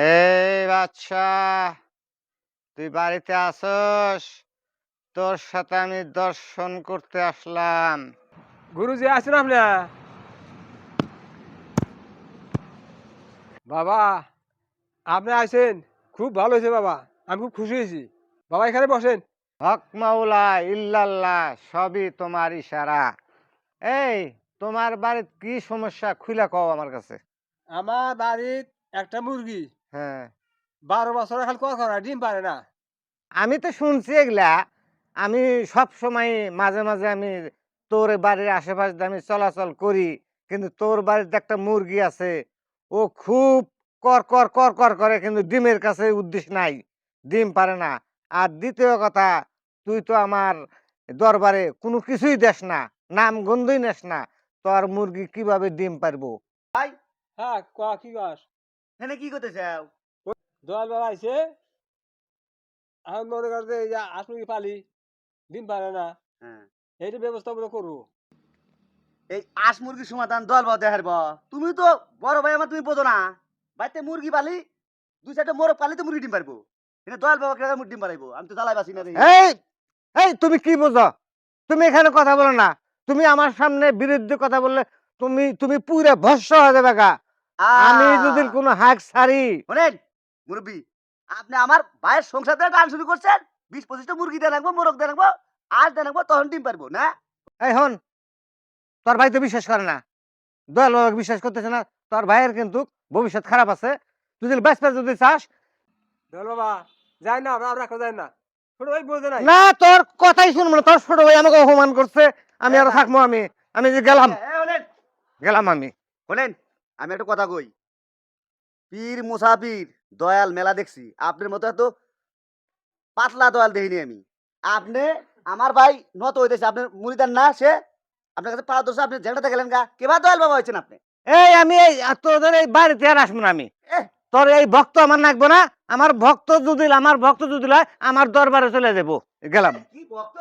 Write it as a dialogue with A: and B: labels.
A: এই বাচ্চা, তুই বাড়িতে আসস? তোর সাথে আমি দর্শন করতে আসলাম।
B: গুরুজি আছেন আপনি? বাবা, আপনি আছেন, খুব ভালো হয়েছে বাবা, আমি খুব খুশি হয়েছি। বাবা এখানে বসেন।
A: হক মাওলা ইল্লাল্লাহ, সবই তোমার ইশারা। এই, তোমার বাড়িতে কি সমস্যা খুইলা কও আমার কাছে।
B: আমার বাড়ির একটা মুরগি
A: হ্যাঁ,
B: 12 বছর এখন করা ডিম পারে না।
A: আমি তো শুনছি এগুলা। আমি সব সময় মাঝে মাঝে আমি তোর বাড়ির আশেপাশে দিয়ে আমি চলাচল করি, কিন্তু তোর বাড়িতে একটা মুরগি আছে, ও খুব কর কর কর কর করে, কিন্তু ডিমের কাছে উদ্দেশ্য নাই, ডিম পারে না। আর দ্বিতীয় কথা, তুই তো আমার দরবারে কোনো কিছুই দেস না, নাম গন্ধই নেস না, তোর মুরগি কিভাবে ডিম পারবো?
C: ভাই
B: হ্যাঁ কি গাছ
C: এখানে কি করতে চাও?
B: দয়াল বাবা আইছে, এখন মনে করতে এই যে হাঁস মুরগি পালি, ডিম পারে না,
C: হ্যাঁ,
B: এইটা ব্যবস্থা আমরা করবো।
C: এই আস মুরগির সমাধান দল বাও দেখার বা তুমি তো বড় ভাই আমার, তুমি বোঝো না? বাড়িতে মুরগি পালি, দুই চারটা মোরগ পালি তো মুরগি ডিম পারবো। এখানে দয়াল বাবা কেন মুরগি ডিম পারাইবো? আমি তো জ্বালাই বাসি না রে।
A: এই এই, তুমি কি বোঝো? তুমি এখানে কথা বলো না। তুমি আমার সামনে বিরুদ্ধে কথা বললে তুমি তুমি পুরো ভস্ম হয়ে যাবে গা। আমি যদি কোনো হাক ছাড়ি।
C: শোনেন মুরব্বী, আপনি আমার ভাইয়ের সংসার থেকে টান শুরু করছেন। 20-25টা মুরগি দিয়ে রাখবো, মোরগ দিয়ে রাখবো, আজ দিয়ে রাখবো, তখন ডিম পারবো না।
A: এই হন, তোর ভাই তো বিশ্বাস করে না, দয়াল বাবাকে বিশ্বাস করতেছে না। তোর ভাইয়ের কিন্তু ভবিষ্যৎ খারাপ আছে। তুই যদি বাঁচতে যদি চাস।
B: দয়াল বাবা যাই না, আমরা রাখা যায় না, ছোট ভাই বোঝে নাই।
A: না, তোর কথাই শুনবো না। তোর ছোট ভাই আমাকে অপমান করছে, আমি আরো থাকবো। আমি আমি যে গেলাম, গেলাম আমি।
C: শোনেন, আমি একটা কথা কই, পীর মুসাফির দয়াল মেলা দেখছি, আপনার মতো এত পাতলা দয়াল দেখিনি আমি। আপনি আমার ভাই নত হইতেছে, আপনার মুড়িদার না সে আপনার কাছে পা দোষ, আপনি ঝেড়াতে গেলেন গা, কেবা দয়াল বাবা হয়েছেন আপনি?
A: এই আমি এই তোদের এই বাড়িতে আর আসবো না আমি।
C: এহ,
A: তোর এই ভক্ত আমার নাকবো না। আমার ভক্ত যদি আমার ভক্ত যদি লয়, আমার দরবারে চলে যাবো। গেলাম।
C: কি ভক্ত